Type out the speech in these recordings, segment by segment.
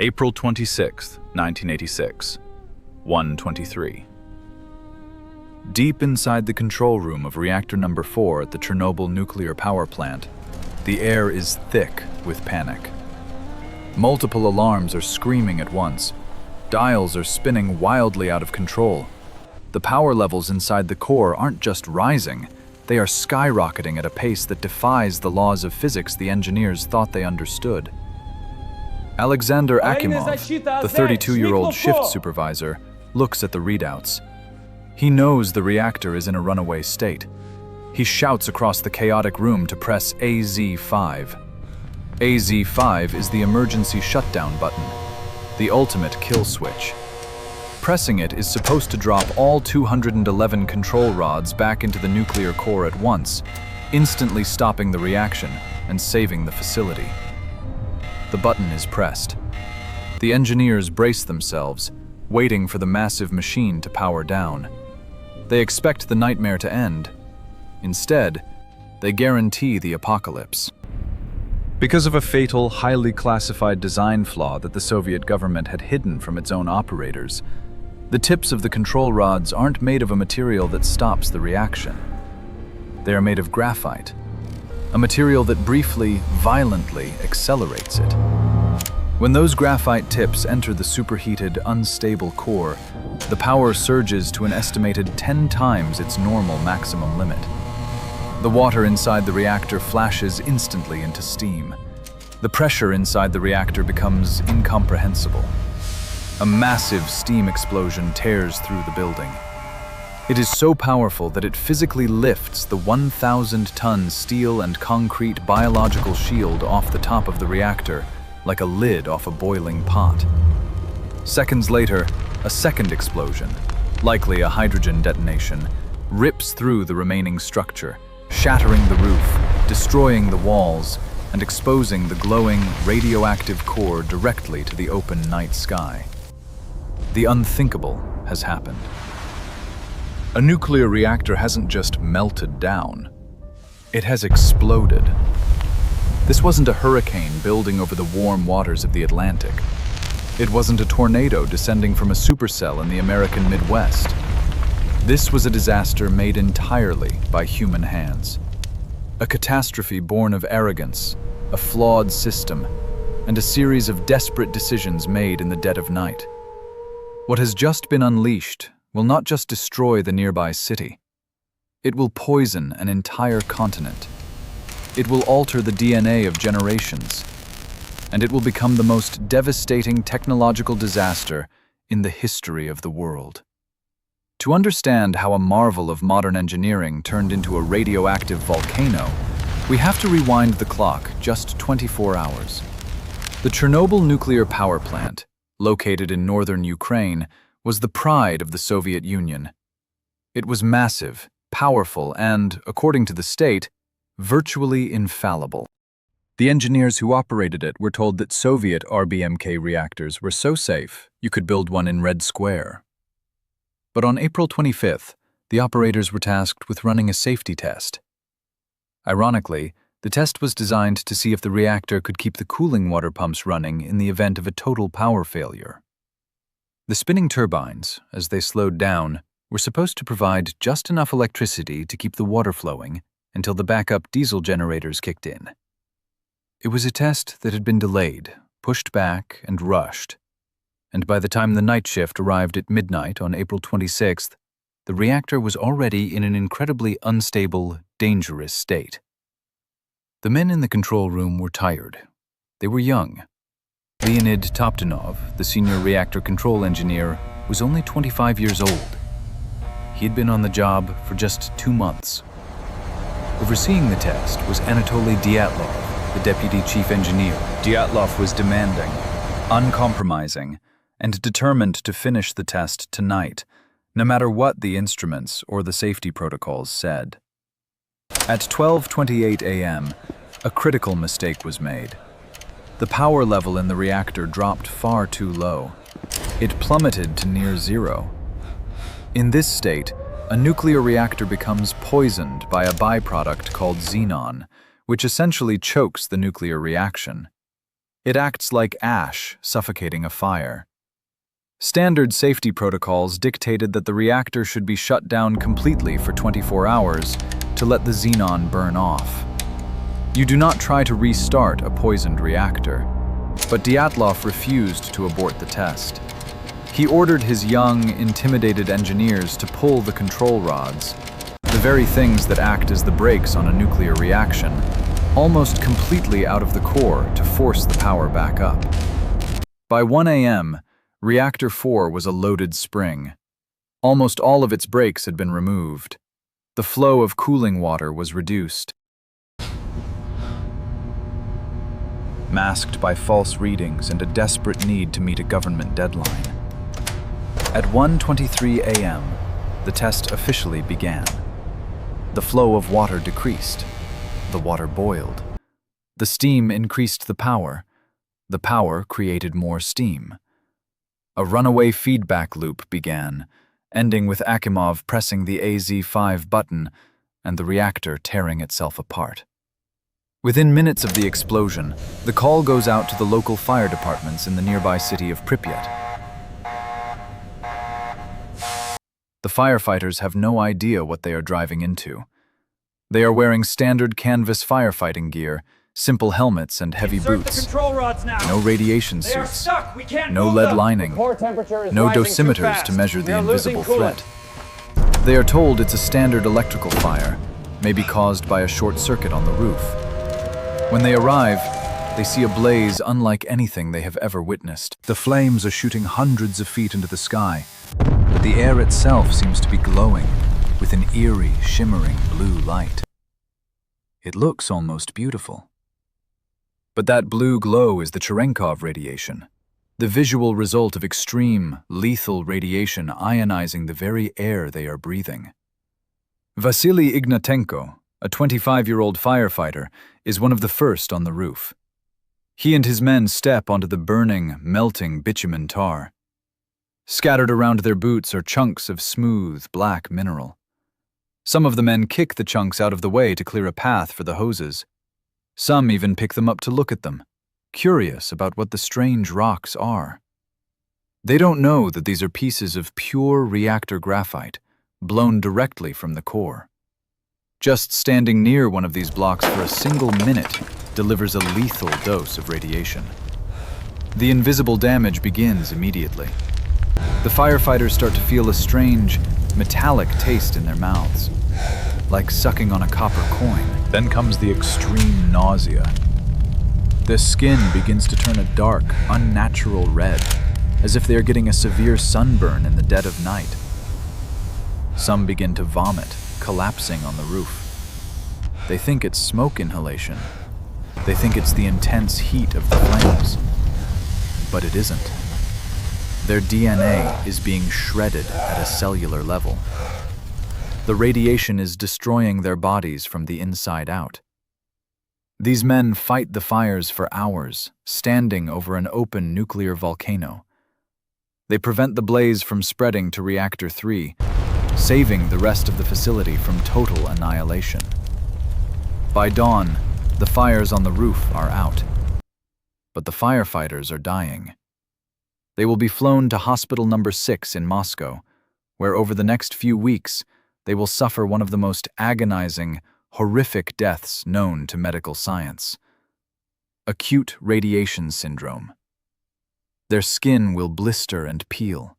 April 26, 1986, 1:23. Deep inside the control room of reactor number 4 at the Chernobyl Nuclear Power Plant, the air is thick with panic. Multiple alarms are screaming at once. Dials are spinning wildly out of control. The power levels inside the core aren't just rising, they are skyrocketing at a pace that defies the laws of physics the engineers thought they understood. Alexander Akimov, the 32-year-old shift supervisor, looks at the readouts. He knows the reactor is in a runaway state. He shouts across the chaotic room to press AZ5. AZ5 is the emergency shutdown button, the ultimate kill switch. Pressing it is supposed to drop all 211 control rods back into the nuclear core at once, instantly stopping the reaction and saving the facility. The button is pressed. The engineers brace themselves, waiting for the massive machine to power down. They expect the nightmare to end. Instead, they guarantee the apocalypse. Because of a fatal, highly classified design flaw that the Soviet government had hidden from its own operators, the tips of the control rods aren't made of a material that stops the reaction. They are made of graphite, a material that briefly, violently accelerates it. When those graphite tips enter the superheated, unstable core, the power surges to an estimated 10 times its normal maximum limit. The water inside the reactor flashes instantly into steam. The pressure inside the reactor becomes incomprehensible. A massive steam explosion tears through the building. It is so powerful that it physically lifts the 1,000-ton steel and concrete biological shield off the top of the reactor like a lid off a boiling pot. Seconds later, a second explosion, likely a hydrogen detonation, rips through the remaining structure, shattering the roof, destroying the walls, and exposing the glowing, radioactive core directly to the open night sky. The unthinkable has happened. A nuclear reactor hasn't just melted down. It has exploded. This wasn't a hurricane building over the warm waters of the Atlantic. It wasn't a tornado descending from a supercell in the American Midwest. This was a disaster made entirely by human hands. A catastrophe born of arrogance, a flawed system, and a series of desperate decisions made in the dead of night. What has just been unleashed will not just destroy the nearby city. It will poison an entire continent. It will alter the DNA of generations. And it will become the most devastating technological disaster in the history of the world. To understand how a marvel of modern engineering turned into a radioactive volcano, we have to rewind the clock just 24 hours. The Chernobyl Nuclear Power Plant, located in northern Ukraine, was the pride of the Soviet Union. It was massive, powerful, and, according to the state, virtually infallible. The engineers who operated it were told that Soviet RBMK reactors were so safe you could build one in Red Square. But on April 25th, the operators were tasked with running a safety test. Ironically, the test was designed to see if the reactor could keep the cooling water pumps running in the event of a total power failure. The spinning turbines, as they slowed down, were supposed to provide just enough electricity to keep the water flowing until the backup diesel generators kicked in. It was a test that had been delayed, pushed back, and rushed. And by the time the night shift arrived at midnight on April 26th, the reactor was already in an incredibly unstable, dangerous state. The men in the control room were tired. They were young. Leonid Toptunov, the senior reactor control engineer, was only 25 years old. He had been on the job for just 2 months. Overseeing the test was Anatoly Dyatlov, the deputy chief engineer. Dyatlov was demanding, uncompromising, and determined to finish the test tonight, no matter what the instruments or the safety protocols said. At 12:28 a.m., a critical mistake was made. The power level in the reactor dropped far too low. It plummeted to near zero. In this state, a nuclear reactor becomes poisoned by a byproduct called xenon, which essentially chokes the nuclear reaction. It acts like ash, suffocating a fire. Standard safety protocols dictated that the reactor should be shut down completely for 24 hours to let the xenon burn off. You do not try to restart a poisoned reactor, but Dyatlov refused to abort the test. He ordered his young, intimidated engineers to pull the control rods, the very things that act as the brakes on a nuclear reaction, almost completely out of the core to force the power back up. By 1 a.m., Reactor 4 was a loaded spring. Almost all of its brakes had been removed. The flow of cooling water was reduced. Masked by false readings and a desperate need to meet a government deadline. At 1:23 a.m., the test officially began. The flow of water decreased. The water boiled. The steam increased the power. The power created more steam. A runaway feedback loop began, ending with Akimov pressing the AZ-5 button and the reactor tearing itself apart. Within minutes of the explosion, the call goes out to the local fire departments in the nearby city of Pripyat. The firefighters have no idea what they are driving into. They are wearing standard canvas firefighting gear, simple helmets and heavy boots. No radiation suits, no lead lining, no dosimeters to measure the invisible threat. They are told it's a standard electrical fire, maybe caused by a short circuit on the roof. When they arrive, they see a blaze unlike anything they have ever witnessed. The flames are shooting hundreds of feet into the sky, but the air itself seems to be glowing with an eerie, shimmering blue light. It looks almost beautiful. But that blue glow is the Cherenkov radiation, the visual result of extreme, lethal radiation ionizing the very air they are breathing. Vasily Ignatenko, a 25-year-old firefighter, is one of the first on the roof. He and his men step onto the burning, melting bitumen tar. Scattered around their boots are chunks of smooth, black mineral. Some of the men kick the chunks out of the way to clear a path for the hoses. Some even pick them up to look at them, curious about what the strange rocks are. They don't know that these are pieces of pure reactor graphite, blown directly from the core. Just standing near one of these blocks for a single minute delivers a lethal dose of radiation. The invisible damage begins immediately. The firefighters start to feel a strange, metallic taste in their mouths, like sucking on a copper coin. Then comes the extreme nausea. Their skin begins to turn a dark, unnatural red, as if they are getting a severe sunburn in the dead of night. Some begin to vomit, collapsing on the roof. They think it's smoke inhalation. They think it's the intense heat of the flames. But it isn't. Their DNA is being shredded at a cellular level. The radiation is destroying their bodies from the inside out. These men fight the fires for hours, standing over an open nuclear volcano. They prevent the blaze from spreading to Reactor 3, saving the rest of the facility from total annihilation. By dawn, the fires on the roof are out. But the firefighters are dying. They will be flown to Hospital Number 6 in Moscow, where over the next few weeks, they will suffer one of the most agonizing, horrific deaths known to medical science. Acute radiation syndrome. Their skin will blister and peel.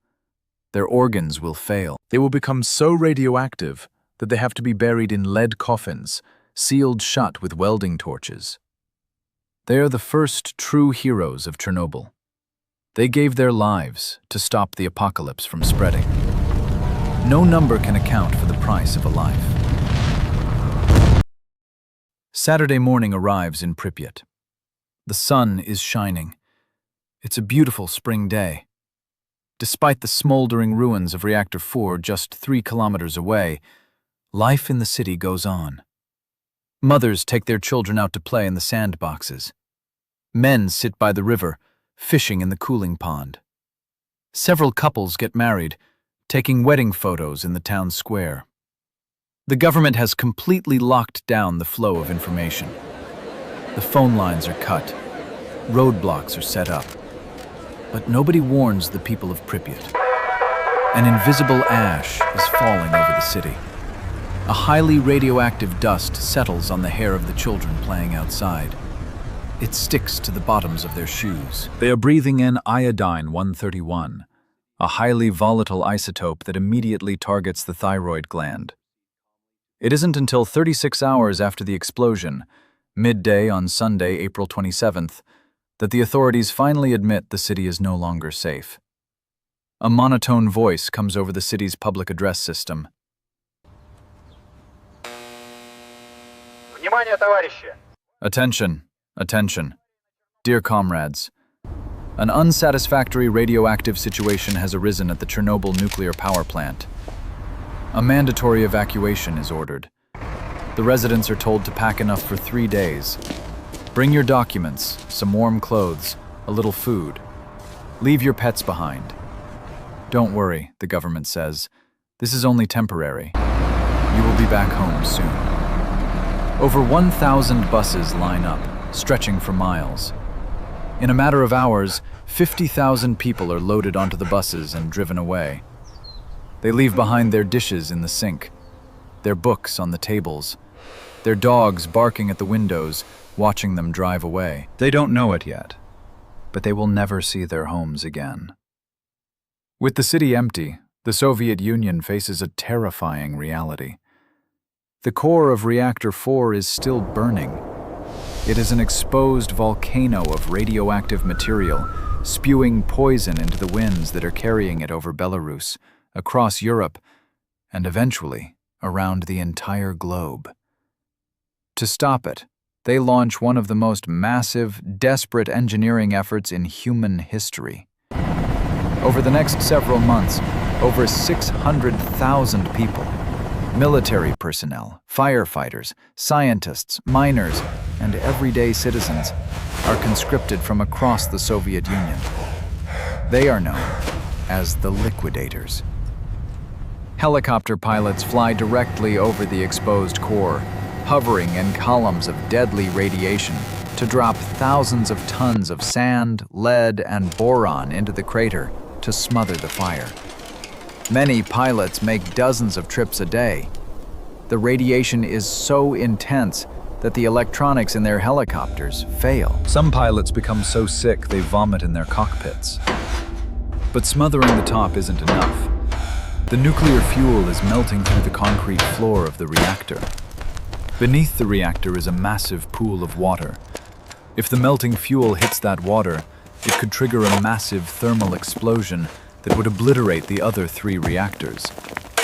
Their organs will fail. They will become so radioactive that they have to be buried in lead coffins, sealed shut with welding torches. They are the first true heroes of Chernobyl. They gave their lives to stop the apocalypse from spreading. No number can account for the price of a life. Saturday morning arrives in Pripyat. The sun is shining. It's a beautiful spring day. Despite the smoldering ruins of Reactor 4 just 3 kilometers away, life in the city goes on. Mothers take their children out to play in the sandboxes. Men sit by the river, fishing in the cooling pond. Several couples get married, taking wedding photos in the town square. The government has completely locked down the flow of information. The phone lines are cut. Roadblocks are set up. But nobody warns the people of Pripyat. An invisible ash is falling over the city. A highly radioactive dust settles on the hair of the children playing outside. It sticks to the bottoms of their shoes. They are breathing in iodine-131, a highly volatile isotope that immediately targets the thyroid gland. It isn't until 36 hours after the explosion, midday on Sunday, April 27th, that the authorities finally admit the city is no longer safe. A monotone voice comes over the city's public address system. Внимание, товарищи! Attention, attention. Dear comrades, an unsatisfactory radioactive situation has arisen at the Chernobyl Nuclear Power Plant. A mandatory evacuation is ordered. The residents are told to pack enough for 3 days. Bring your documents, some warm clothes, a little food. Leave your pets behind. Don't worry, the government says. This is only temporary. You will be back home soon. Over 1,000 buses line up, stretching for miles. In a matter of hours, 50,000 people are loaded onto the buses and driven away. They leave behind their dishes in the sink, their books on the tables, their dogs barking at the windows, watching them drive away. They don't know it yet, but they will never see their homes again. With the city empty, the Soviet Union faces a terrifying reality. The core of Reactor 4 is still burning. It is an exposed volcano of radioactive material, spewing poison into the winds that are carrying it over Belarus, across Europe, and eventually around the entire globe. To stop it, they launch one of the most massive, desperate engineering efforts in human history. Over the next several months, over 600,000 people, military personnel, firefighters, scientists, miners, and everyday citizens are conscripted from across the Soviet Union. They are known as the liquidators. Helicopter pilots fly directly over the exposed core, hovering in columns of deadly radiation to drop thousands of tons of sand, lead, and boron into the crater to smother the fire. Many pilots make dozens of trips a day. The radiation is so intense that the electronics in their helicopters fail. Some pilots become so sick they vomit in their cockpits. But smothering the top isn't enough. The nuclear fuel is melting through the concrete floor of the reactor. Beneath the reactor is a massive pool of water. If the melting fuel hits that water, it could trigger a massive thermal explosion that would obliterate the other 3 reactors,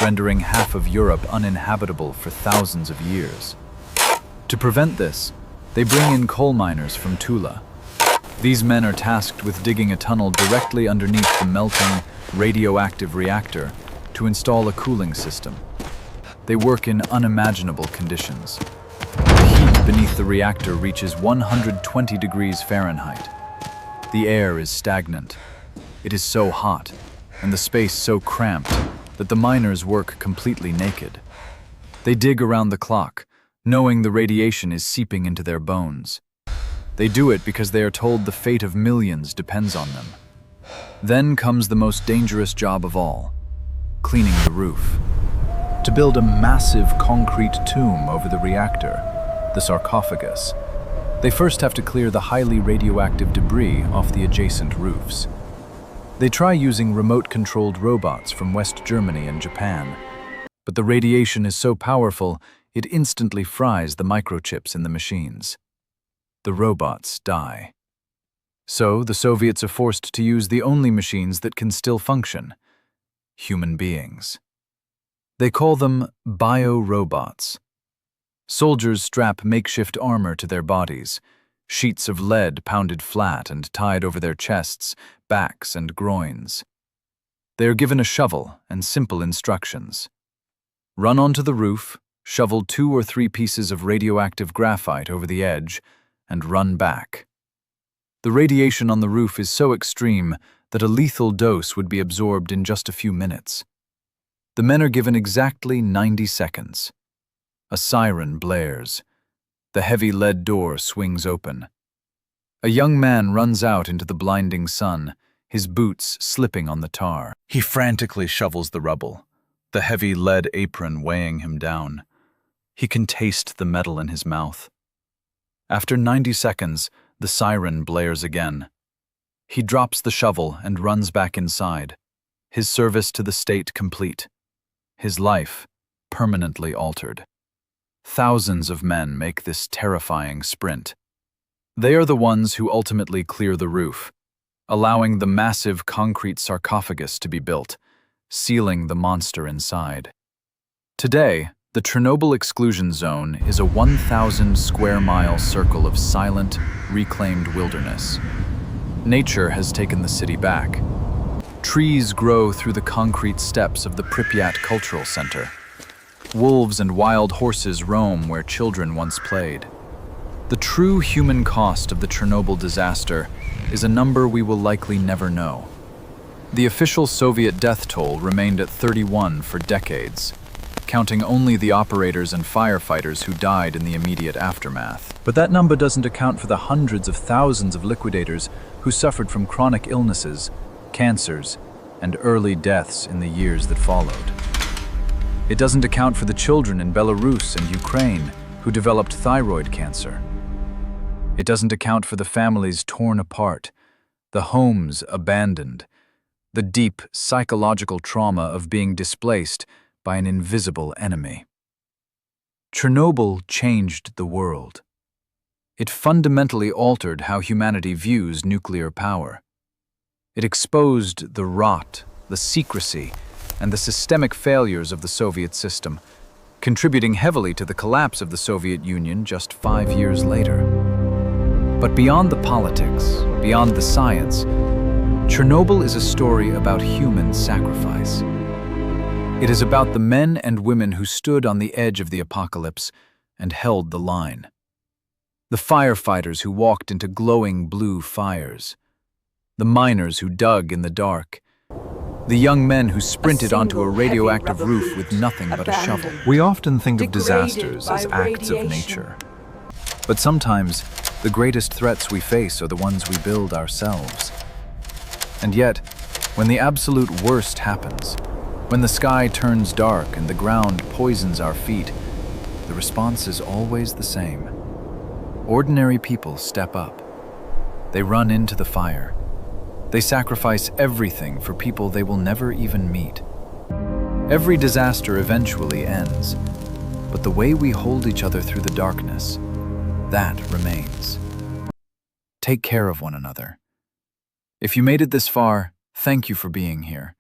rendering half of Europe uninhabitable for thousands of years. To prevent this, they bring in coal miners from Tula. These men are tasked with digging a tunnel directly underneath the melting, radioactive reactor to install a cooling system. They work in unimaginable conditions. The heat beneath the reactor reaches 120 degrees Fahrenheit. The air is stagnant. It is so hot, and the space so cramped, that the miners work completely naked. They dig around the clock, knowing the radiation is seeping into their bones. They do it because they are told the fate of millions depends on them. Then comes the most dangerous job of all, cleaning the roof. To build a massive concrete tomb over the reactor, the sarcophagus, they first have to clear the highly radioactive debris off the adjacent roofs. They try using remote-controlled robots from West Germany and Japan, but the radiation is so powerful it instantly fries the microchips in the machines. The robots die. So the Soviets are forced to use the only machines that can still function: human beings. They call them bio-robots. Soldiers strap makeshift armor to their bodies, sheets of lead pounded flat and tied over their chests, backs, and groins. They are given a shovel and simple instructions. Run onto the roof, shovel 2 or 3 pieces of radioactive graphite over the edge, and run back. The radiation on the roof is so extreme that a lethal dose would be absorbed in just a few minutes. The men are given exactly 90 seconds. A siren blares. The heavy lead door swings open. A young man runs out into the blinding sun, his boots slipping on the tar. He frantically shovels the rubble, the heavy lead apron weighing him down. He can taste the metal in his mouth. After 90 seconds, the siren blares again. He drops the shovel and runs back inside, his service to the state complete, his life permanently altered. Thousands of men make this terrifying sprint. They are the ones who ultimately clear the roof, allowing the massive concrete sarcophagus to be built, sealing the monster inside. Today, the Chernobyl exclusion zone is a 1,000 square mile circle of silent, reclaimed wilderness. Nature has taken the city back. Trees grow through the concrete steps of the Pripyat Cultural Center. Wolves and wild horses roam where children once played. The true human cost of the Chernobyl disaster is a number we will likely never know. The official Soviet death toll remained at 31 for decades, counting only the operators and firefighters who died in the immediate aftermath. But that number doesn't account for the hundreds of thousands of liquidators who suffered from chronic illnesses, cancers, and early deaths in the years that followed. It doesn't account for the children in Belarus and Ukraine who developed thyroid cancer. It doesn't account for the families torn apart, the homes abandoned, the deep psychological trauma of being displaced by an invisible enemy. Chernobyl changed the world. It fundamentally altered how humanity views nuclear power. It exposed the rot, the secrecy, and the systemic failures of the Soviet system, contributing heavily to the collapse of the Soviet Union just 5 years later. But beyond the politics, beyond the science, Chernobyl is a story about human sacrifice. It is about the men and women who stood on the edge of the apocalypse and held the line. The firefighters who walked into glowing blue fires. The miners who dug in the dark. The young men who sprinted onto a radioactive roof with nothing but a shovel. We often think of disasters as acts of nature. But sometimes, the greatest threats we face are the ones we build ourselves. And yet, when the absolute worst happens, when the sky turns dark and the ground poisons our feet, the response is always the same. Ordinary people step up. They run into the fire. They sacrifice everything for people they will never even meet. Every disaster eventually ends, but the way we hold each other through the darkness, that remains. Take care of one another. If you made it this far, thank you for being here.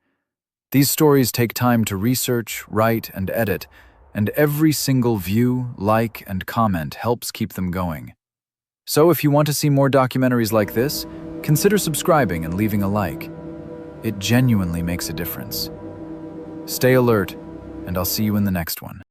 These stories take time to research, write, and edit, and every single view, like, and comment helps keep them going. So if you want to see more documentaries like this, consider subscribing and leaving a like. It genuinely makes a difference. Stay alert, and I'll see you in the next one.